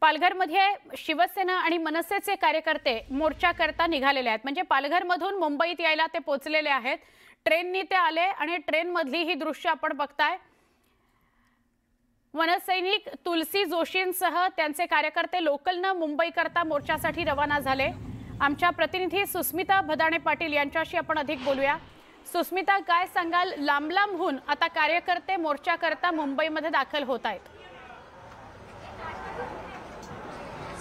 पालघरमध्ये शिवसेना आणि मनसेचे कार्यकर्ते मोर्चा करता निघालेले आहेत। म्हणजे पालघरमधून मुंबईत यायला ते पोहोचलेले आहेत। ट्रेननी ते आले आणि ट्रेनमधली ही दृश्य आपण बघताय। वनसैनिक तुलसी जोशींसह त्यांचे कार्यकर्ते लोकलने मुंबई करता मोर्चासाठी रवाना झाले। आमच्या प्रतिनिधी सुस्मिता भदाणे पाटील यांच्याशी आपण अधिक बोलूया। सुस्मिता, काय सांगाल? लांब लांबहून आता कार्यकर्ते मोर्चा करता मुंबईमध्ये दाखल होत आहेत।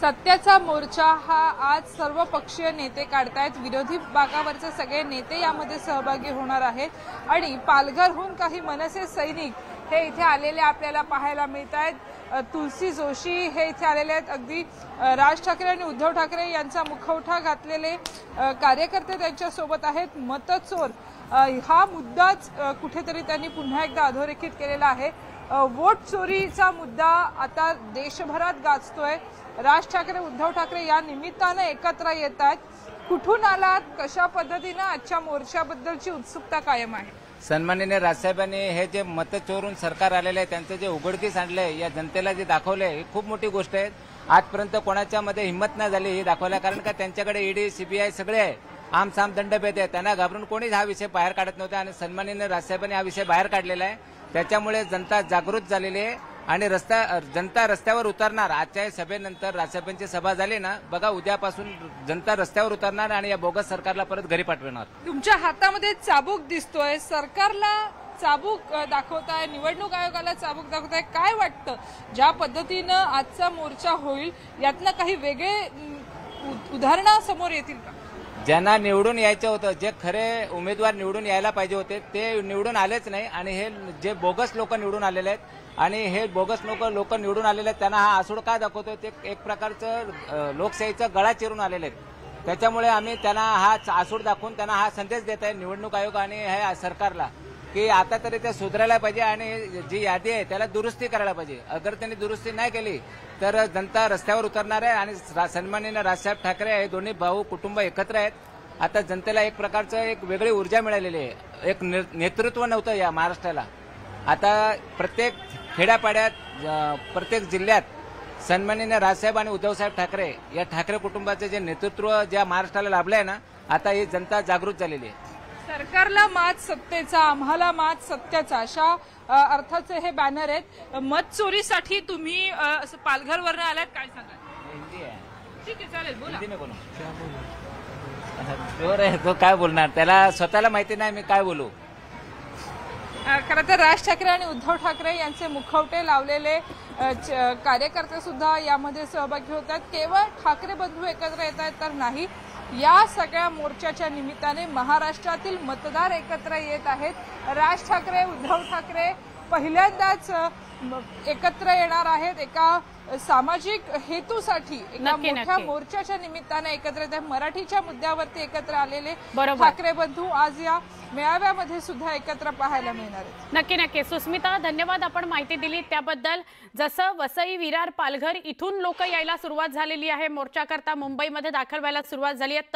सत्याचा मोर्चा हा आज सर्व पक्षीय नेते काढतायत। विरोधी बाकावरचे सगळे नेते यामध्ये सहभागी होणार आहेत आणि पालघरहून काही मनसे सैनिक हे इथे आलेले आपल्याला पाहायला मिळत आहेत। तुलसी जोशी हे इथे आलेले आहेत। अगदी राज ठाकरे आणि उद्धव ठाकरे यांचा मुखवटा घातलेले कार्यकर्ते त्यांच्या सोबत आहेत। मतचोर हा मुद्दाच कुठेतरी त्यांनी पुन्हा एकदा अधोरेखित केलेला आहे। वोट चोरीचा मुद्दा आता देशभरात गाजतोय। राज ठाकरे उद्धव ठाकरे या निमित्ताने एकत्र येत आहेत। कुठून आलात, कशा पद्धतीने आजच्या मोर्चाबद्दलची उत्सुकता कायम आहे? सन्माननीय राजसाहेबांनी हे जे मत चोरून सरकार आलेले आहे त्यांचं जे उघडकीस आणलंय, या जनतेला जे दाखवलंय, ही खूप मोठी गोष्ट आहे। आजपर्यंत कोणाच्या मध्ये हिंमत नाही झाली हे दाखवल्या, कारण का त्यांच्याकडे ईडी सीबीआय सगळे आहे, आम साम दंडभेद आहे। त्यांना घाबरून कोणीच हा विषय बाहेर काढत नव्हता आणि सन्माननीय राजसाहेबांनी हा विषय बाहेर काढलेला आहे। त्याच्यामुळे जनता जागृत झालेली आहे आणि जनता रस्त्यावर उतरणार। आजच्या सभेनंतर राजसाहेबांची सभा झाली ना, बघा उद्यापासून जनता रस्त्यावर उतरणार आणि या बोगस सरकारला परत घरी पाठवणार। तुमच्या हातामध्ये चाबूक दिसतोय, सरकारला चाबूक दाखवताय, निवडणूक आयोगाला चाबूक दाखवताय। काय वाटतं ज्या पद्धतीनं आजचा मोर्चा होईल यातनं काही वेगळे उदाहरणं समोर येतील का? ज्यांना निवडून यायचं होतं, जे खरे उमेदवार निवडून यायला पाहिजे होते ते निवडून आलेच नाही आणि हे जे बोगस लोक निवडून आलेले आहेत आणि हे बोगस लोक निवडून आलेले आहेत त्यांना हा आसूड काय दाखवतोय? ते एक प्रकारचं लोकशाहीचा गळा चिरून आलेले आहेत। त्याच्यामुळे आम्ही त्यांना हा आसूड दाखवून त्यांना हा संदेश देत आहे निवडणूक आयोग आणि हे सरकारला, की आता तरी ते सुधारायला पाहिजे आणि जी यादी आहे त्याला दुरुस्ती करायला पाहिजे। अगर त्यांनी दुरुस्ती नाही केली तर जनता रस्त्यावर उतरणार आहे आणि सन्माननीय राजसाहेब ठाकरे हे दोन्ही भाऊ कुटुंब एकत्र आहेत। आता जनतेला एक प्रकारचं एक वेगळी ऊर्जा मिळालेली आहे। एक नेतृत्व नव्हतं या महाराष्ट्राला। आता प्रत्येक खेड्यापाड्यात, प्रत्येक जिल्ह्यात सन्माननीय राजसाहेब आणि उद्धवसाहेब ठाकरे या ठाकरे कुटुंबाचे जे नेतृत्व ज्या महाराष्ट्राला लाभलं आहे ना, आता ही जनता जागृत झालेली आहे। सरकारला मात सत्तेचा, आम्हाला मात सत्याचा, अशा अर्थाचे हे बॅनर आहेत। मत चोरीसाठी तुम्ही पालघरवरून आलात, काय सांगाल? हिंदी आहे, ठीक आहे, चालेल, बोला। हिंदी में बोलो। जोर आहे तो, काय बोलणार? त्याला स्वतःला माहिती नाही मी काय बोलू। खरं तर राज ठाकरे आणि उद्धव ठाकरे यांचे मुखवटे लावलेले कार्यकर्ते सुद्धा यामध्ये सहभागी होतात। केवळ ठाकरे बंधू एकत्र येत आहेत तर नाही, या सगळ्या मोर्चाच्या निमित्ताने महाराष्ट्रातील मतदार एकत्र येत आहेत। राज ठाकरे उद्धव ठाकरे पहिल्यांदाच एकत्र येणार आहेत एका सामाजिक हेतूसाठी, एका मोठ्या मोर्चाच्या निमित्ताने एकत्र येत आहेत। मराठीच्या मुद्द्यावरती एकत्र आलेले ठाकरे बंधू आज या मेळाव्यामध्ये सुद्धा एकत्र पाहायला मिळणार आहेत। नक्की नक्की सुस्मिता, धन्यवाद आपण माहिती दिली त्याबद्दल। जसं वसई, विरार, पालघर इथून लोक यायला सुरुवात झालेली आहे, मोर्चा करता मुंबईमध्ये दाखल व्हायला सुरुवात झाली आहे।